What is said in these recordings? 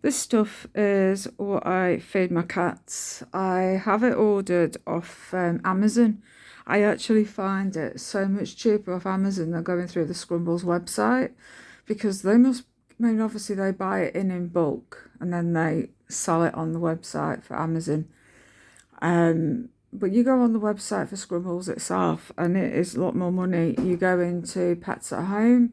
This stuff is what I feed my cats. I have it ordered off Amazon. I actually find it so much cheaper off Amazon than going through the Scrumbles website because they must, I mean, obviously they buy it in bulk and then they sell it on the website for Amazon. But you go on the website for Scrumbles itself and it is a lot more money. You go into Pets at Home,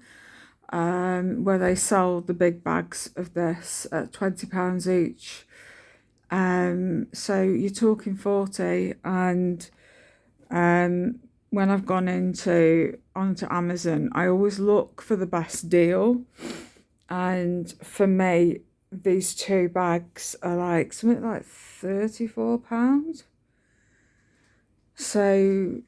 where they sell the big bags of this at £20 each. So you're talking 40, and when I've gone onto Amazon, I always look for the best deal. And for me, these two bags are like something like £34. So,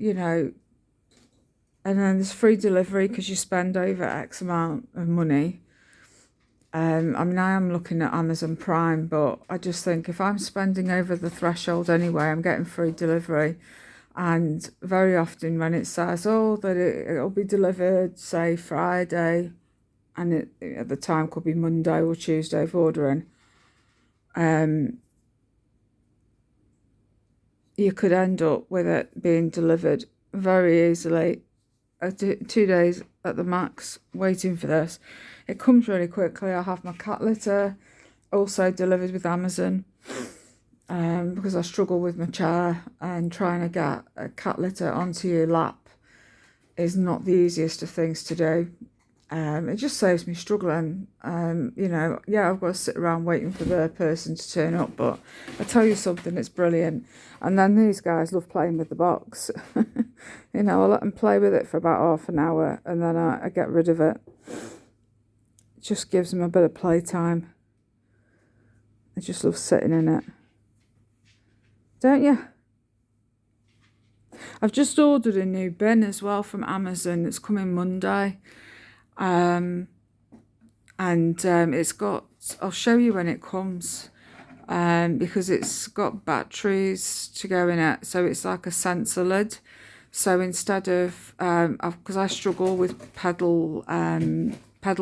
and then there's free delivery because you spend over X amount of money. I mean, I am looking at Amazon Prime, but I just think if I'm spending over the threshold anyway, I'm getting free delivery. And very often when it says, that it'll be delivered, say, Friday, and it at the time could be Monday or Tuesday for ordering, you could end up with it being delivered very easily. 2 days at the max waiting for this. It comes really quickly. I have my cat litter also delivered with Amazon because I struggle with my chair, and trying to get a cat litter onto your lap is not the easiest of things to do. It just saves me struggling. I've got to sit around waiting for the person to turn up, but I tell you something, it's brilliant. And then these guys love playing with the box. I let them play with it for about half an hour, and then I get rid of it. It just gives them a bit of playtime. I just love sitting in it. Don't you? I've just ordered a new bin as well from Amazon. It's coming Monday. It's got, I'll show you when it comes, because it's got batteries to go in it, so it's like a sensor lid. So instead of, because I struggle with pedal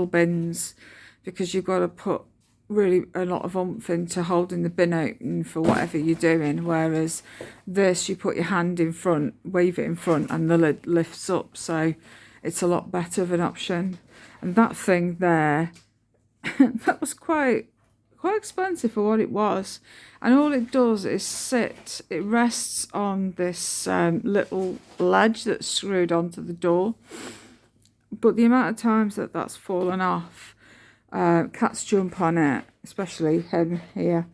bins, because you've got to put really a lot of oomph into holding the bin open for whatever you're doing, whereas this, you put your hand in front, wave it in front, and the lid lifts up, so it's a lot better of an option. And that thing there, that was quite expensive for what it was. And all it does is it rests on this little ledge that's screwed onto the door. But the amount of times that's fallen off, cats jump on it, especially him here.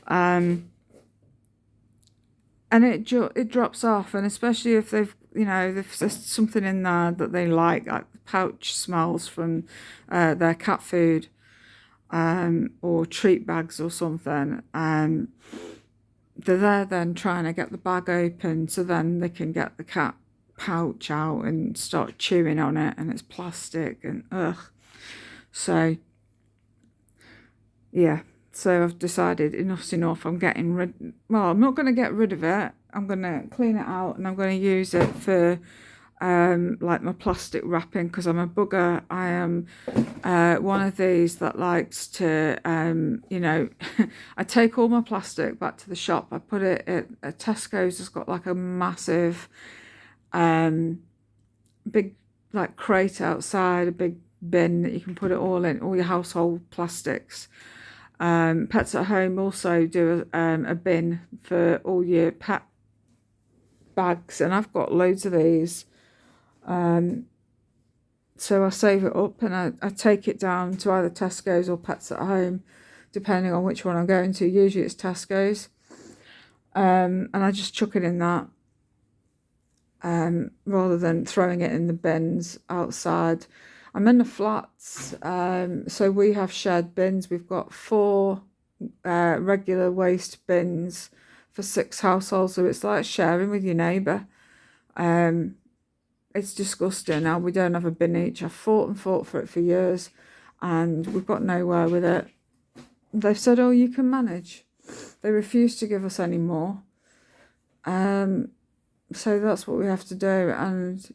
And it drops off, and especially if there's something in there that they like pouch smells from their cat food, or treat bags or something, they're there then trying to get the bag open so then they can get the cat pouch out and start chewing on it, and it's plastic and ugh. So yeah, so I've decided enough's enough. I'm not going to get rid of it. I'm going to clean it out, and I'm going to use it for like my plastic wrapping, because I'm a bugger. I am one of these that likes to, I take all my plastic back to the shop. I put it at Tesco's. It's got like a massive, big like crate outside, a big bin that you can put it all in, all your household plastics. Pets at Home also do a bin for all your pet bags, and I've got loads of these. So I save it up, and I take it down to either Tesco's or Pets at Home, depending on which one I'm going to. Usually it's Tesco's. And I just chuck it in that, rather than throwing it in the bins outside. I'm in the flats, so we have shared bins. We've got 4 regular waste bins for 6 households, so it's like sharing with your neighbour. It's disgusting. Now we don't have a bin each. I've fought for it for years, and we've got nowhere with it. They've said, you can manage. They refuse to give us any more. So that's what we have to do, and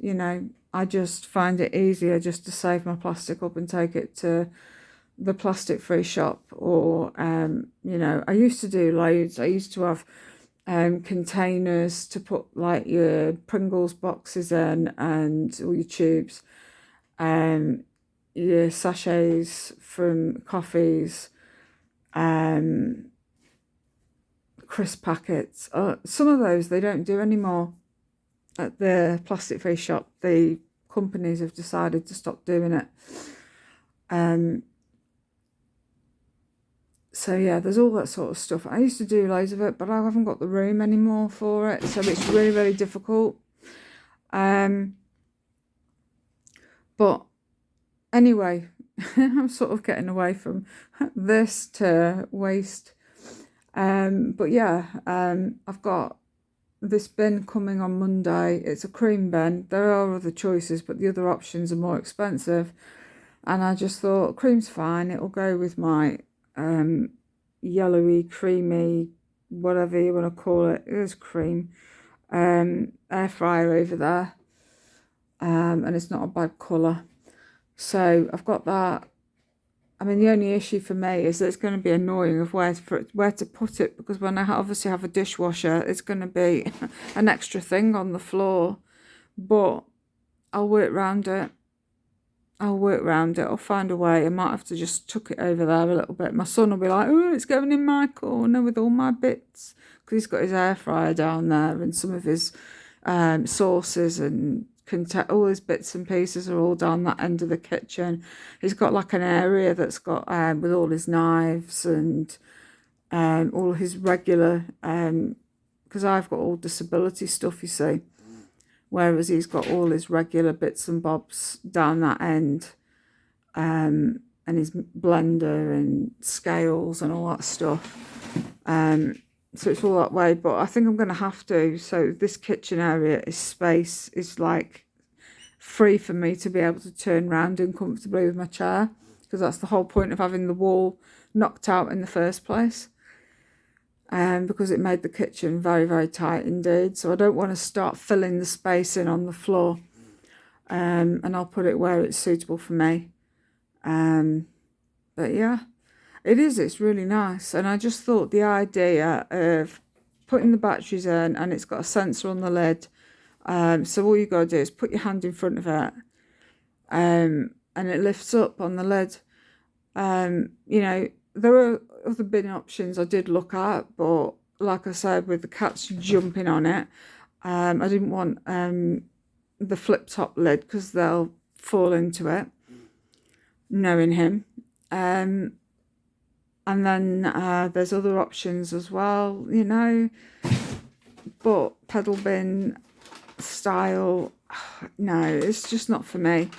I just find it easier just to save my plastic up and take it to the plastic free shop, or you know, I used to do loads. I used to have containers to put like your Pringles boxes in and all your tubes, your sachets from coffees, crisp packets. Some of those they don't do anymore at the plastic free shop. The companies have decided to stop doing it. So yeah, there's all that sort of stuff. I used to do loads of it, but I haven't got the room anymore for it, so it's really, really difficult. But anyway, I'm sort of getting away from this to waste. But yeah, I've got this bin coming on Monday. It's a cream bin. There are other choices, but the other options are more expensive. And I just thought cream's fine. It'll go with my yellowy, creamy, whatever you want to call it. It is cream. Air fryer over there. And it's not a bad colour. So I've got that. I mean, the only issue for me is that it's going to be annoying of where to put it, because when I obviously have a dishwasher, it's going to be an extra thing on the floor. But I'll work around it. I'll find a way. I might have to just tuck it over there a little bit. My son will be like, oh, it's going in my corner with all my bits. Because he's got his air fryer down there and some of his sauces and all his bits and pieces are all down that end of the kitchen. He's got like an area that's got with all his knives and all his regular, because I've got all disability stuff, you see. Whereas he's got all his regular bits and bobs down that end, and his blender and scales and all that stuff. So it's all that way, but I think I'm going to have to. So this kitchen area is like free for me to be able to turn around and comfortably with my chair, because that's the whole point of having the wall knocked out in the first place. Because it made the kitchen very, very tight indeed. So I don't want to start filling the space in on the floor. And I'll put it where it's suitable for me. But yeah, it's really nice. And I just thought the idea of putting the batteries in, and it's got a sensor on the lid. So all you got to do is put your hand in front of it. And it lifts up on the lid. You know, there were other bin options I did look at, but like I said, with the cats jumping on it, I didn't want the flip top lid because they'll fall into it, knowing him. And then there's other options as well, you know, but pedal bin style, no, it's just not for me.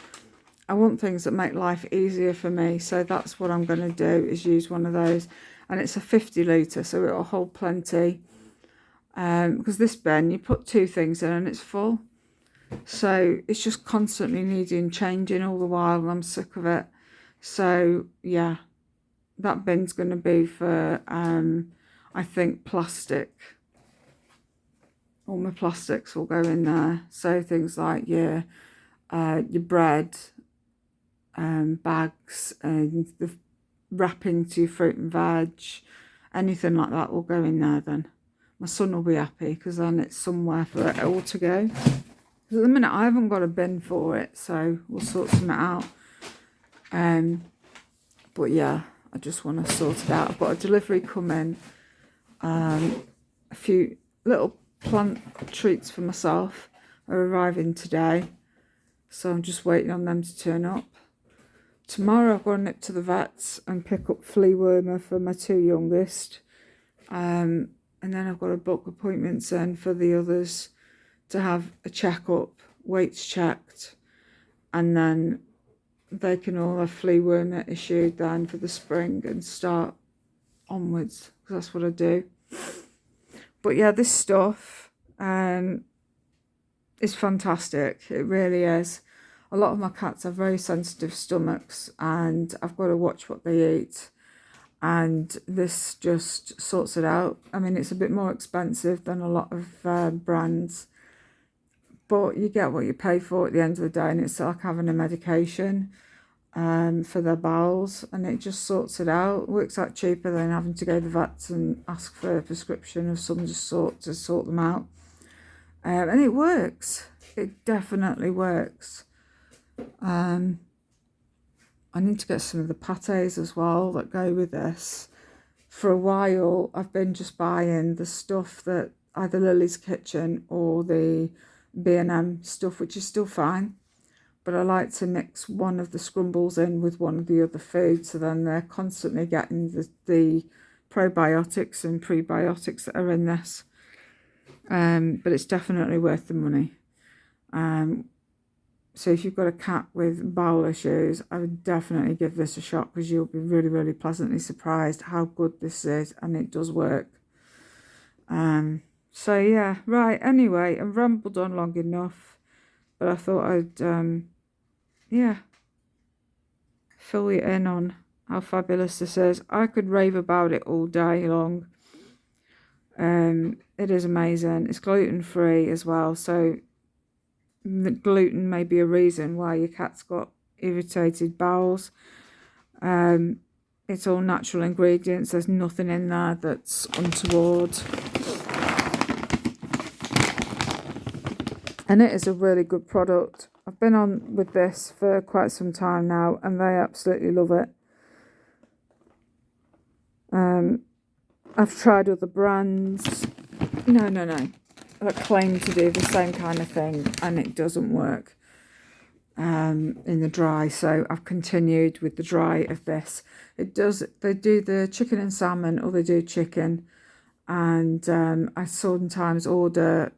I want things that make life easier for me, so that's what I'm going to do, is use one of those. And it's a 50 litre, so it'll hold plenty. Because this bin, you put 2 things in and it's full. So it's just constantly needing changing all the while, and I'm sick of it. So yeah, that bin's going to be for, I think, plastic. All my plastics will go in there. So things like your bread, bags, and the wrapping to your fruit and veg, anything like that will go in there then. My son will be happy, because then it's somewhere for it all to go. Because at the minute I haven't got a bin for it, so we'll sort something out. But yeah, I just want to sort it out. I've got a delivery coming, a few little plant treats for myself are arriving today, so I'm just waiting on them to turn up. Tomorrow I've got to nip to the vets and pick up flea wormer for my 2 youngest. And then I've got to book appointments in for the others to have a checkup, weights checked, and then they can all have flea wormer issued then for the spring and start onwards, because that's what I do. But yeah, this stuff is fantastic. It really is. A lot of my cats have very sensitive stomachs, and I've got to watch what they eat. And this just sorts it out. I mean, it's a bit more expensive than a lot of brands, but you get what you pay for at the end of the day, and it's like having a medication. for their bowels, and it just sorts it out. Works out cheaper than having to go to the vets and ask for a prescription of some sort to sort them out. And it works. It definitely works. I need to get some of the pâtés as well that go with this. For a while, I've been just buying the stuff that either Lily's Kitchen or the B&M stuff, which is still fine. But I like to mix one of the Scrumbles in with one of the other foods, so then they're constantly getting the probiotics and prebiotics that are in this. But it's definitely worth the money. So if you've got a cat with bowel issues, I would definitely give this a shot, because you'll be really, really pleasantly surprised how good this is, and it does work. So yeah, right, anyway, I've rambled on long enough, but I thought I'd, yeah, fill you in on how fabulous this is. I could rave about it all day long. It is amazing. It's gluten-free as well, so the gluten may be a reason why your cat's got irritated bowels. It's all natural ingredients. There's nothing in there that's untoward. And it is a really good product. I've been on with this for quite some time now, and they absolutely love it. I've tried other brands. No. That claim to do the same kind of thing, and it doesn't work in the dry. So I've continued with the dry of this. It does. They do the chicken and salmon, or they do chicken, and I sometimes order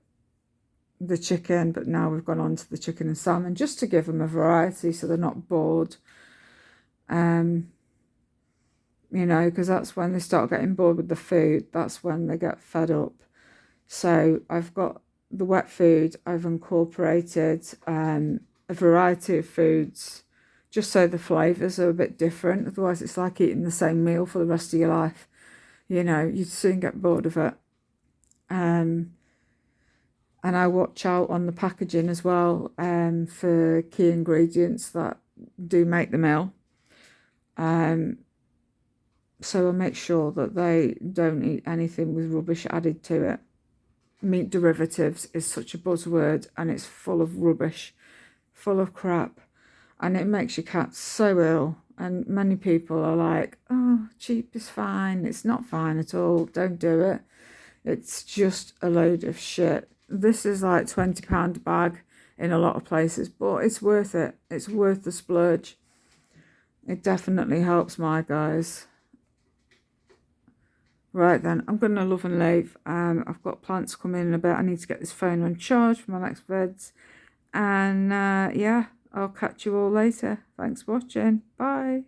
the chicken, but now we've gone on to the chicken and salmon just to give them a variety, so they're not bored. You know, because that's when they start getting bored with the food. That's when they get fed up. So I've got the wet food. I've incorporated a variety of foods, just so the flavours are a bit different. Otherwise, it's like eating the same meal for the rest of your life. You know, you'd soon get bored of it. And I watch out on the packaging as well, for key ingredients that do make the meal. So I make sure that they don't eat anything with rubbish added to it. Meat derivatives is such a buzzword, and it's full of rubbish, full of crap, and it makes your cat so ill. And many people are like, oh, cheap is fine. It's not fine at all. Don't do it. It's just a load of shit. This is like £20 a bag in a lot of places, but it's worth it. It's worth the splurge. It definitely helps my guys. Right then, I'm going to love and leave. I've got plants coming in a bit. I need to get this phone on charge for my next vids. And yeah, I'll catch you all later. Thanks for watching. Bye.